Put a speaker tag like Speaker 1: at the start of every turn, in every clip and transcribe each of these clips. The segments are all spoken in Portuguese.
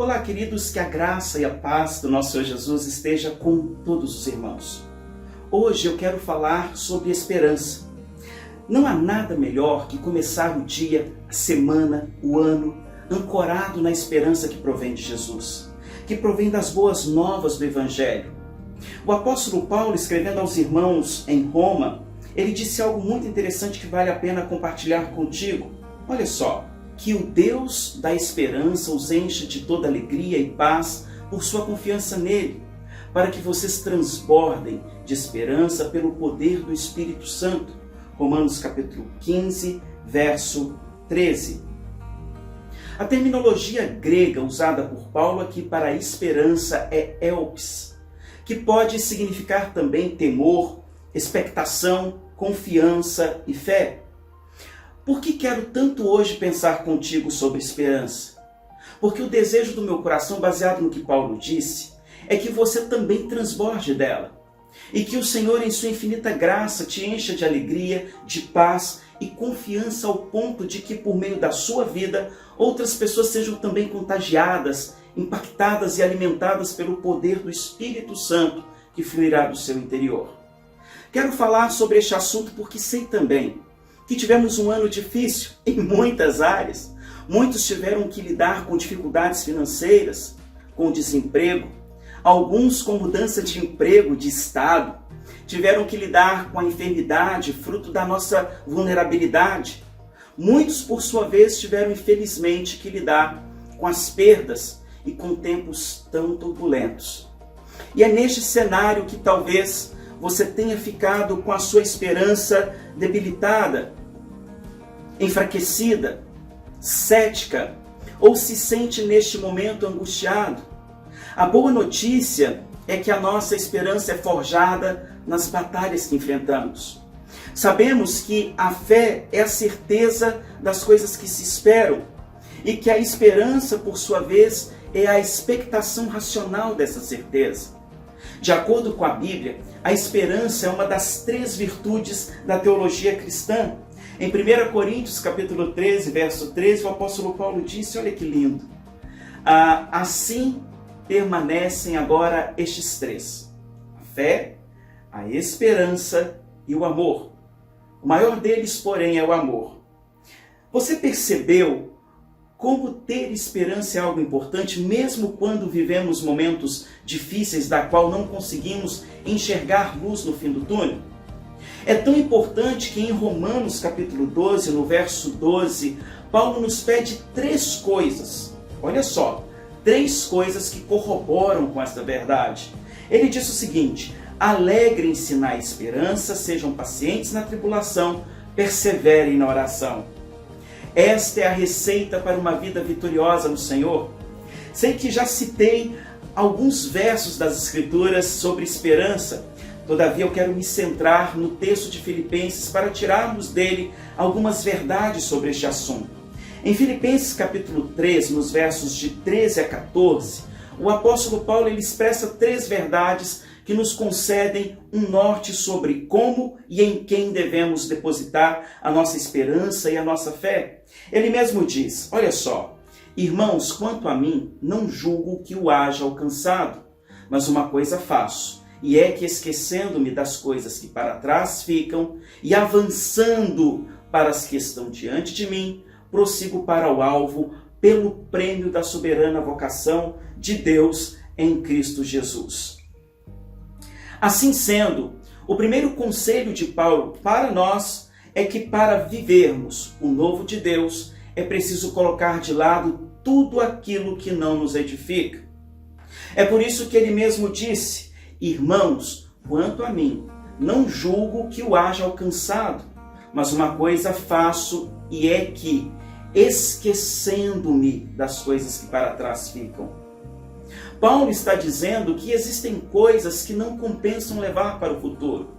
Speaker 1: Olá, queridos, que a graça e a paz do nosso Senhor Jesus esteja com todos os irmãos. Hoje eu quero falar sobre esperança. Não há nada melhor que começar o dia, a semana, o ano, ancorado na esperança que provém de Jesus, que provém das boas novas do Evangelho. O apóstolo Paulo, escrevendo aos irmãos em Roma, ele disse algo muito interessante que vale a pena compartilhar contigo. Olha só. Que o Deus da esperança os encha de toda alegria e paz por sua confiança nele, para que vocês transbordem de esperança pelo poder do Espírito Santo. Romanos capítulo 15, verso 13. A terminologia grega usada por Paulo aqui para a esperança é elpis, que pode significar também temor, expectação, confiança e fé. Por que quero tanto hoje pensar contigo sobre esperança? Porque o desejo do meu coração, baseado no que Paulo disse, é que você também transborde dela. E que o Senhor, em sua infinita graça, te encha de alegria, de paz e confiança ao ponto de que, por meio da sua vida, outras pessoas sejam também contagiadas, impactadas e alimentadas pelo poder do Espírito Santo que fluirá do seu interior. Quero falar sobre este assunto porque sei também que tivemos um ano difícil em muitas áreas. Muitos tiveram que lidar com dificuldades financeiras, com desemprego, alguns com mudança de emprego, de estado, tiveram que lidar com a enfermidade, fruto da nossa vulnerabilidade. Muitos, por sua vez, tiveram infelizmente que lidar com as perdas e com tempos tão turbulentos. E é neste cenário que talvez você tenha ficado com a sua esperança debilitada, enfraquecida, cética, ou se sente neste momento angustiado. A boa notícia é que a nossa esperança é forjada nas batalhas que enfrentamos. Sabemos que a fé é a certeza das coisas que se esperam e que a esperança, por sua vez, é a expectação racional dessa certeza. De acordo com a Bíblia, a esperança é uma das 3 virtudes da teologia cristã. Em 1 Coríntios, capítulo 13, verso 13, o apóstolo Paulo disse, olha que lindo, assim permanecem agora estes 3, a fé, a esperança e o amor. O maior deles, porém, é o amor. Você percebeu como ter esperança é algo importante, mesmo quando vivemos momentos difíceis da qual não conseguimos enxergar luz no fim do túnel? É tão importante que em Romanos capítulo 12, no verso 12, Paulo nos pede 3 coisas. Olha só, 3 coisas que corroboram com esta verdade. Ele diz o seguinte: alegrem-se na esperança, sejam pacientes na tribulação, perseverem na oração. Esta é a receita para uma vida vitoriosa no Senhor. Sei que já citei alguns versos das Escrituras sobre esperança, todavia eu quero me centrar no texto de Filipenses para tirarmos dele algumas verdades sobre este assunto. Em Filipenses capítulo 3, nos versos de 13 a 14, o apóstolo Paulo ele expressa 3 verdades que nos concedem um norte sobre como e em quem devemos depositar a nossa esperança e a nossa fé. Ele mesmo diz, olha só, irmãos, quanto a mim, não julgo que o haja alcançado, mas uma coisa faço, e é que esquecendo-me das coisas que para trás ficam e avançando para as que estão diante de mim, prossigo para o alvo pelo prêmio da soberana vocação de Deus em Cristo Jesus. Assim sendo, o primeiro conselho de Paulo para nós é que para vivermos o novo de Deus é preciso colocar de lado tudo aquilo que não nos edifica. É por isso que ele mesmo disse, irmãos, quanto a mim, não julgo que o haja alcançado, mas uma coisa faço e é que, esquecendo-me das coisas que para trás ficam. Paulo está dizendo que existem coisas que não compensam levar para o futuro.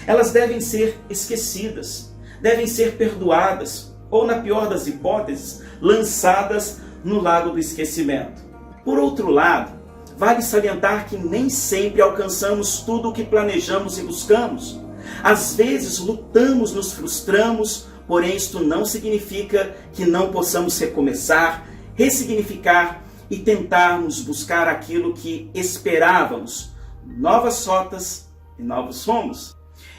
Speaker 1: Elas devem ser esquecidas, devem ser perdoadas, ou na pior das hipóteses, lançadas no lago do esquecimento. Por outro lado, vale salientar que nem sempre alcançamos tudo o que planejamos e buscamos. Às vezes lutamos, nos frustramos, porém isto não significa que não possamos recomeçar, ressignificar e tentarmos buscar aquilo que esperávamos, novas rotas e novos rumos.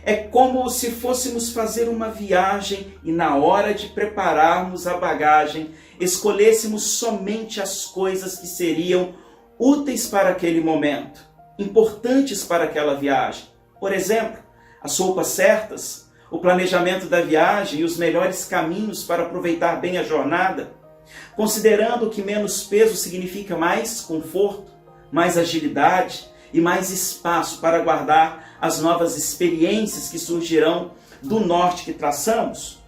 Speaker 1: É como se fôssemos fazer uma viagem e na hora de prepararmos a bagagem, escolhêssemos somente as coisas que seriam úteis para aquele momento, importantes para aquela viagem. Por exemplo, as roupas certas, o planejamento da viagem e os melhores caminhos para aproveitar bem a jornada, considerando que menos peso significa mais conforto, mais agilidade e mais espaço para guardar as novas experiências que surgirão do norte que traçamos.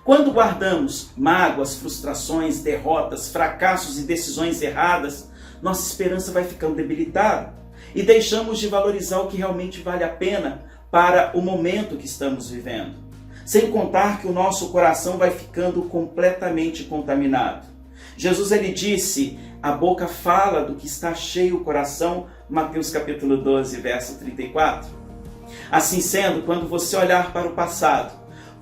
Speaker 1: Quando guardamos mágoas, frustrações, derrotas, fracassos e decisões erradas, nossa esperança vai ficando debilitada e deixamos de valorizar o que realmente vale a pena para o momento que estamos vivendo. Sem contar que o nosso coração vai ficando completamente contaminado. Jesus ele disse, a boca fala do que está cheio o coração, Mateus capítulo 12, verso 34. Assim sendo, quando você olhar para o passado,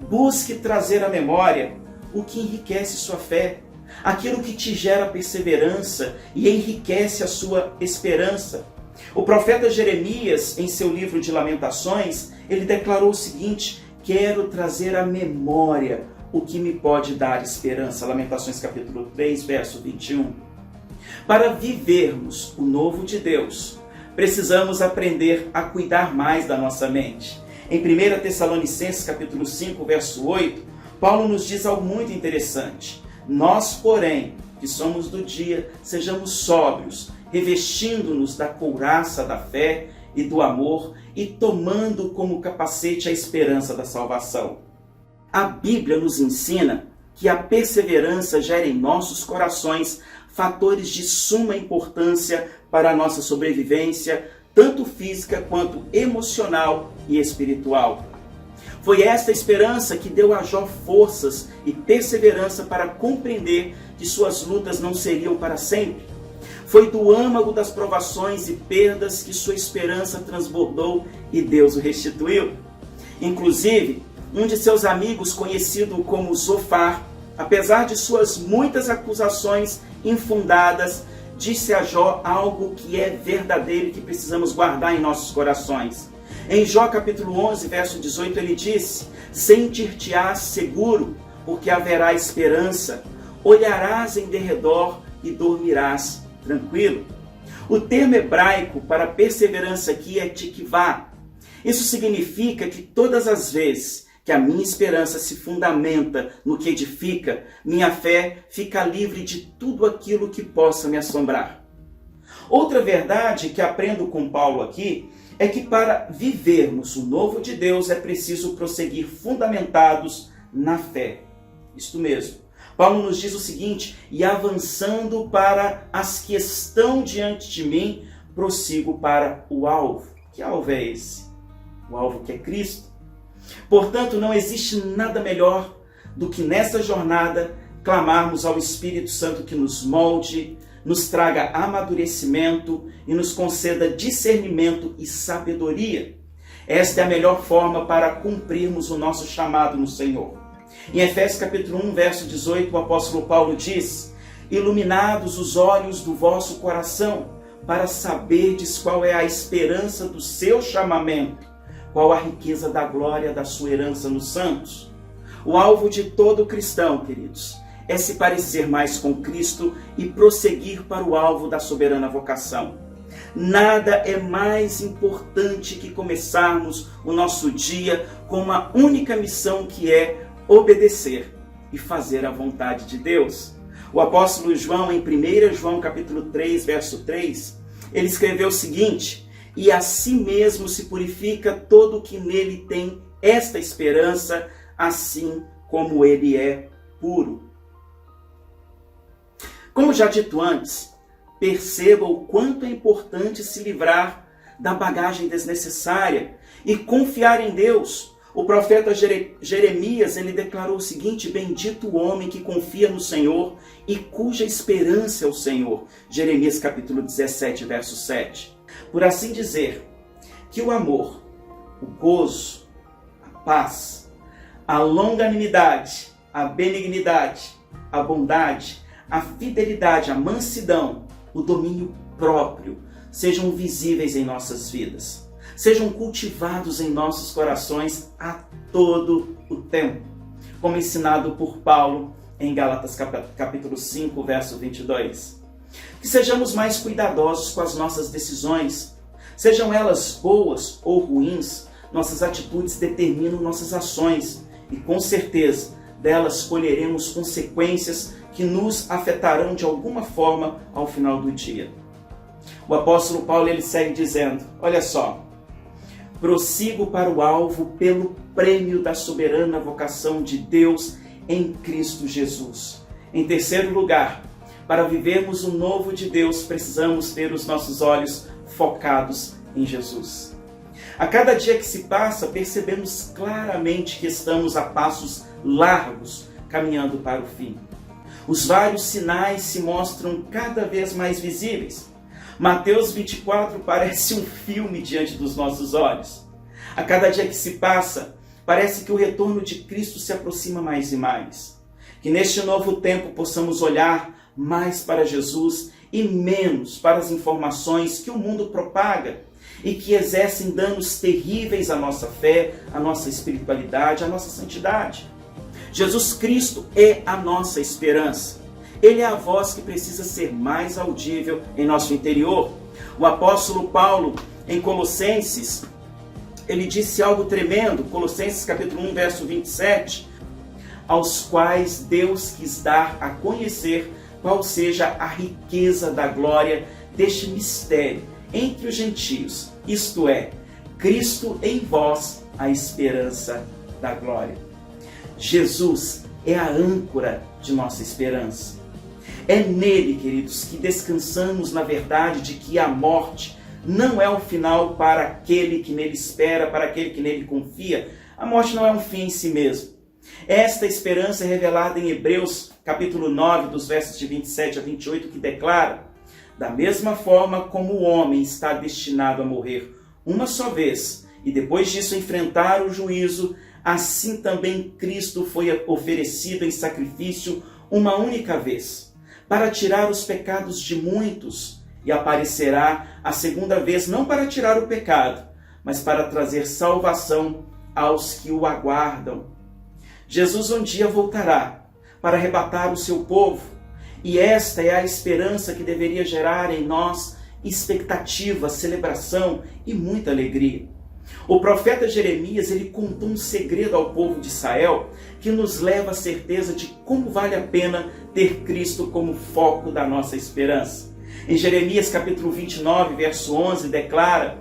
Speaker 1: busque trazer à memória o que enriquece sua fé, aquilo que te gera perseverança e enriquece a sua esperança. O profeta Jeremias, em seu livro de Lamentações, ele declarou o seguinte, quero trazer à memória o que me pode dar esperança. Lamentações capítulo 3, verso 21. Para vivermos o novo de Deus, precisamos aprender a cuidar mais da nossa mente. Em 1 Tessalonicenses capítulo 5, verso 8, Paulo nos diz algo muito interessante. Nós, porém, que somos do dia, sejamos sóbrios, revestindo-nos da couraça da fé e do amor e tomando como capacete a esperança da salvação. A Bíblia nos ensina que a perseverança gera em nossos corações fatores de suma importância para a nossa sobrevivência, tanto física quanto emocional e espiritual. Foi esta esperança que deu a Jó forças e perseverança para compreender que suas lutas não seriam para sempre. Foi do âmago das provações e perdas que sua esperança transbordou e Deus o restituiu. Inclusive, um de seus amigos, conhecido como Zofar, apesar de suas muitas acusações infundadas, disse a Jó algo que é verdadeiro e que precisamos guardar em nossos corações. Em Jó capítulo 11, verso 18, ele disse, sentir-te-ás seguro, porque haverá esperança, olharás em derredor e dormirás tranquilo. O termo hebraico para perseverança aqui é tikvá. Isso significa que todas as vezes que a minha esperança se fundamenta no que edifica, minha fé fica livre de tudo aquilo que possa me assombrar. Outra verdade que aprendo com Paulo aqui é que para vivermos o novo de Deus é preciso prosseguir fundamentados na fé. Isto mesmo. Paulo nos diz o seguinte, e avançando para as que estão diante de mim, prossigo para o alvo. Que alvo é esse? O alvo que é Cristo. Portanto, não existe nada melhor do que nessa jornada clamarmos ao Espírito Santo que nos molde, nos traga amadurecimento e nos conceda discernimento e sabedoria. Esta é a melhor forma para cumprirmos o nosso chamado no Senhor. Em Efésios capítulo 1, verso 18, o apóstolo Paulo diz, iluminados os olhos do vosso coração, para saberdes qual é a esperança do seu chamamento, qual a riqueza da glória da sua herança nos santos. O alvo de todo cristão, queridos, é se parecer mais com Cristo e prosseguir para o alvo da soberana vocação. Nada é mais importante que começarmos o nosso dia com uma única missão que é obedecer e fazer a vontade de Deus. O apóstolo João, em 1 João capítulo 3, verso 3, ele escreveu o seguinte, e a si mesmo se purifica todo o que nele tem esta esperança, assim como ele é puro. Como já dito antes, perceba o quanto é importante se livrar da bagagem desnecessária e confiar em Deus. O profeta Jeremias, ele declarou o seguinte, bendito o homem que confia no Senhor e cuja esperança é o Senhor. Jeremias capítulo 17, verso 7. Por assim dizer, que o amor, o gozo, a paz, a longanimidade, a benignidade, a bondade, a fidelidade, a mansidão, o domínio próprio sejam visíveis em nossas vidas, sejam cultivados em nossos corações a todo o tempo, como ensinado por Paulo em Gálatas capítulo 5, verso 22. Que sejamos mais cuidadosos com as nossas decisões, sejam elas boas ou ruins, nossas atitudes determinam nossas ações e com certeza delas colheremos consequências que nos afetarão de alguma forma ao final do dia. O apóstolo Paulo ele segue dizendo, olha só, prossigo para o alvo pelo prêmio da soberana vocação de Deus em Cristo Jesus. Em terceiro lugar, para vivermos o novo de Deus, precisamos ter os nossos olhos focados em Jesus. A cada dia que se passa, percebemos claramente que estamos a passos largos caminhando para o fim. Os vários sinais se mostram cada vez mais visíveis. Mateus 24 parece um filme diante dos nossos olhos. A cada dia que se passa, parece que o retorno de Cristo se aproxima mais e mais. Que neste novo tempo possamos olhar mais para Jesus e menos para as informações que o mundo propaga e que exercem danos terríveis à nossa fé, à nossa espiritualidade, à nossa santidade. Jesus Cristo é a nossa esperança. Ele é a voz que precisa ser mais audível em nosso interior. O apóstolo Paulo, em Colossenses, ele disse algo tremendo, Colossenses capítulo 1, verso 27, aos quais Deus quis dar a conhecer qual seja a riqueza da glória deste mistério entre os gentios, isto é, Cristo em vós, a esperança da glória. Jesus é a âncora de nossa esperança. É nele, queridos, que descansamos na verdade de que a morte não é o final para aquele que nele espera, para aquele que nele confia. A morte não é um fim em si mesmo. Esta esperança é revelada em Hebreus capítulo 9, dos versos de 27 a 28, que declara: da mesma forma como o homem está destinado a morrer uma só vez e depois disso enfrentar o juízo, assim também Cristo foi oferecido em sacrifício uma única vez, para tirar os pecados de muitos, e aparecerá a segunda vez não para tirar o pecado, mas para trazer salvação aos que o aguardam. Jesus um dia voltará para arrebatar o seu povo, e esta é a esperança que deveria gerar em nós expectativa, celebração e muita alegria. O profeta Jeremias, ele contou um segredo ao povo de Israel que nos leva à certeza de como vale a pena ter Cristo como foco da nossa esperança. Em Jeremias capítulo 29, verso 11, declara: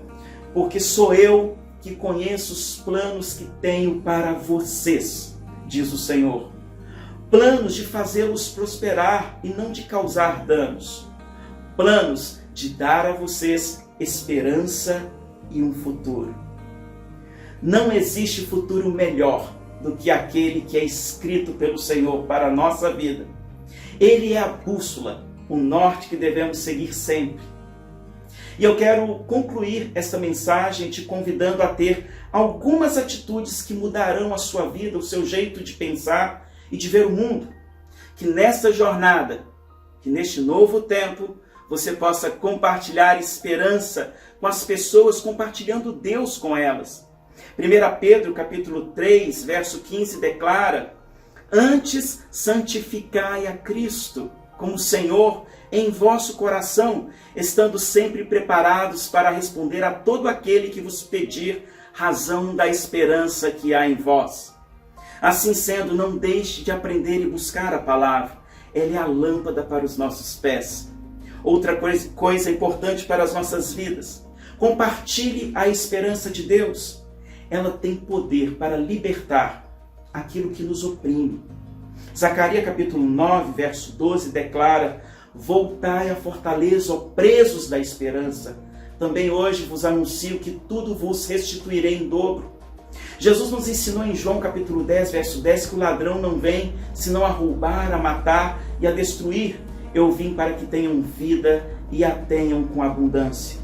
Speaker 1: porque sou eu que conheço os planos que tenho para vocês, diz o Senhor. Planos de fazê-los prosperar e não de causar danos. Planos de dar a vocês esperança e um futuro. Não existe futuro melhor do que aquele que é escrito pelo Senhor para a nossa vida. Ele é a bússola, o norte que devemos seguir sempre. E eu quero concluir esta mensagem te convidando a ter algumas atitudes que mudarão a sua vida, o seu jeito de pensar e de ver o mundo. Que nesta jornada, que neste novo tempo, você possa compartilhar esperança com as pessoas, compartilhando Deus com elas. 1 Pedro capítulo 3, verso 15 declara: antes santificai a Cristo como Senhor em vosso coração, estando sempre preparados para responder a todo aquele que vos pedir razão da esperança que há em vós. Assim sendo, não deixe de aprender e buscar a palavra. Ela é a lâmpada para os nossos pés. Outra coisa importante para as nossas vidas: compartilhe a esperança de Deus. Ela tem poder para libertar aquilo que nos oprime. Zacarias capítulo 9, verso 12 declara: voltai à fortaleza, ó presos da esperança. Também hoje vos anuncio que tudo vos restituirei em dobro. Jesus nos ensinou em João capítulo 10, verso 10, que o ladrão não vem senão a roubar, a matar e a destruir. Eu vim para que tenham vida e a tenham com abundância.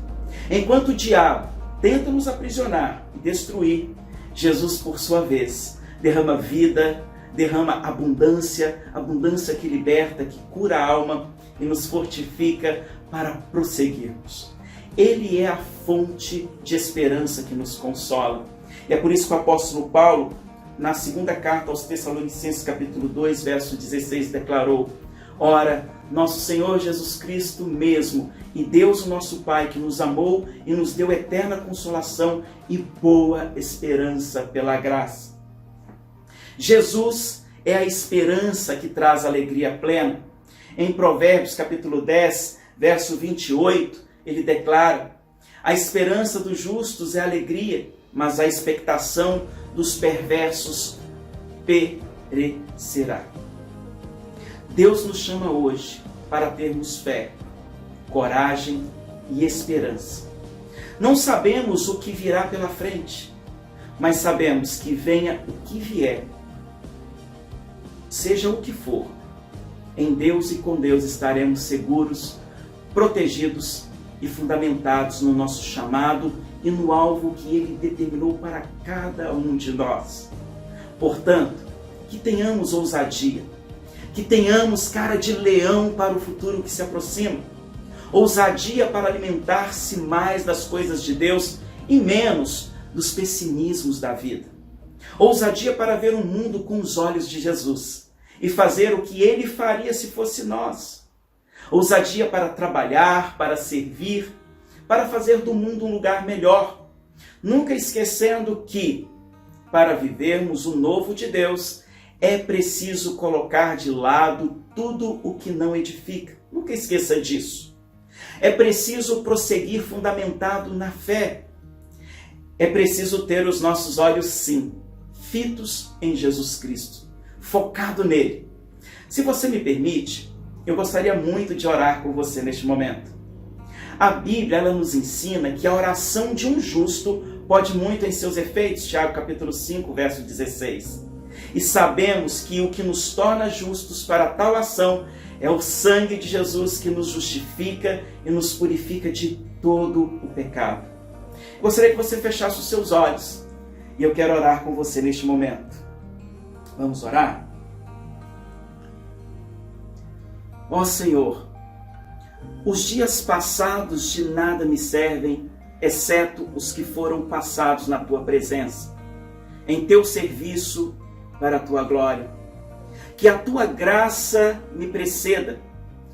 Speaker 1: Enquanto o diabo tenta nos aprisionar e destruir, Jesus, por sua vez, derrama vida, derrama abundância, abundância que liberta, que cura a alma e nos fortifica para prosseguirmos. Ele é a fonte de esperança que nos consola. E é por isso que o apóstolo Paulo, na segunda carta aos Tessalonicenses, capítulo 2, verso 16, declarou: ora, nosso Senhor Jesus Cristo mesmo, e Deus o nosso Pai, que nos amou e nos deu eterna consolação e boa esperança pela graça. Jesus é a esperança que traz alegria plena. Em Provérbios, capítulo 10, verso 28, ele declara: a esperança dos justos é alegria, mas a expectação dos perversos perecerá. Deus nos chama hoje para termos fé, coragem e esperança. Não sabemos o que virá pela frente, mas sabemos que venha o que vier, seja o que for, em Deus e com Deus estaremos seguros, protegidos e fundamentados no nosso chamado e no alvo que Ele determinou para cada um de nós. Portanto, que tenhamos ousadia, que tenhamos cara de leão para o futuro que se aproxima, ousadia para alimentar-se mais das coisas de Deus e menos dos pessimismos da vida, ousadia para ver o mundo com os olhos de Jesus e fazer o que Ele faria se fosse nós, ousadia para trabalhar, para servir, para fazer do mundo um lugar melhor, nunca esquecendo que, para vivermos o novo de Deus, é preciso colocar de lado tudo o que não edifica. Nunca esqueça disso. É preciso prosseguir fundamentado na fé. É preciso ter os nossos olhos, sim, fitos em Jesus Cristo, focado nele. Se você me permite, eu gostaria muito de orar com você neste momento. A Bíblia, ela nos ensina que a oração de um justo pode muito em seus efeitos, Tiago capítulo 5, verso 16. E sabemos que o que nos torna justos para tal ação é o sangue de Jesus que nos justifica e nos purifica de todo o pecado. Gostaria que você fechasse os seus olhos e eu quero orar com você neste momento. Vamos orar? Ó Senhor, os dias passados de nada me servem, exceto os que foram passados na Tua presença, em Teu serviço para a Tua glória. Que a Tua graça me preceda,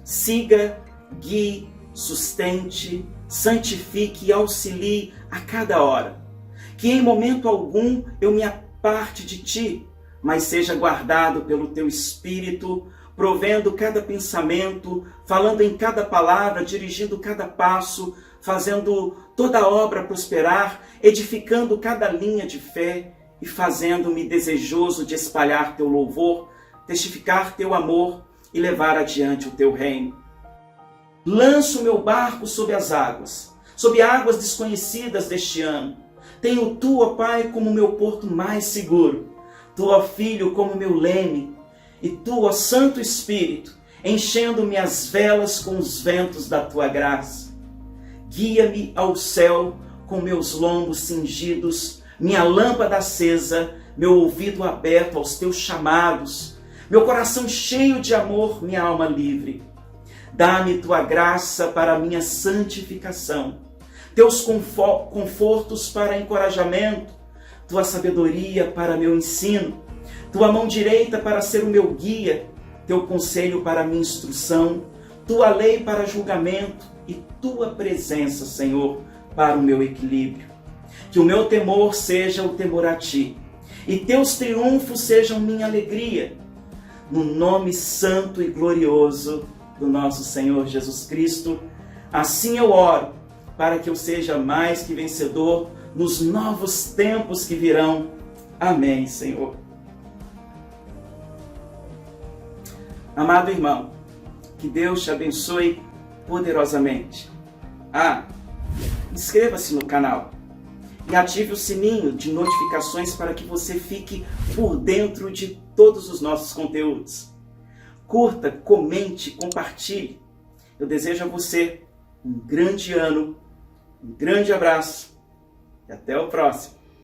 Speaker 1: siga, guie, sustente, santifique e auxilie a cada hora. Que em momento algum eu me aparte de Ti, mas seja guardado pelo Teu Espírito, provendo cada pensamento, falando em cada palavra, dirigindo cada passo, fazendo toda a obra prosperar, edificando cada linha de fé e fazendo-me desejoso de espalhar Teu louvor, testificar Teu amor e levar adiante o Teu reino. Lanço o meu barco sob as águas desconhecidas deste ano. Tenho Tu, ó Pai, como meu porto mais seguro, Tu, ó Filho, como meu leme, e Tu, ó Santo Espírito, enchendo-me as velas com os ventos da Tua graça. Guia-me ao céu com meus lombos cingidos, minha lâmpada acesa, meu ouvido aberto aos Teus chamados, meu coração cheio de amor, minha alma livre. Dá-me Tua graça para a minha santificação, Teus confortos para encorajamento, Tua sabedoria para meu ensino, Tua mão direita para ser o meu guia, Teu conselho para minha instrução, Tua lei para julgamento e Tua presença, Senhor, para o meu equilíbrio. Que o meu temor seja o temor a Ti, e Teus triunfos sejam minha alegria. No nome santo e glorioso do nosso Senhor Jesus Cristo, assim eu oro, para que eu seja mais que vencedor nos novos tempos que virão. Amém, Senhor. Amado irmão, que Deus te abençoe poderosamente. Inscreva-se no canal e ative o sininho de notificações para que você fique por dentro de todos os nossos conteúdos. Curta, comente, compartilhe. Eu desejo a você um grande ano, um grande abraço e até o próximo.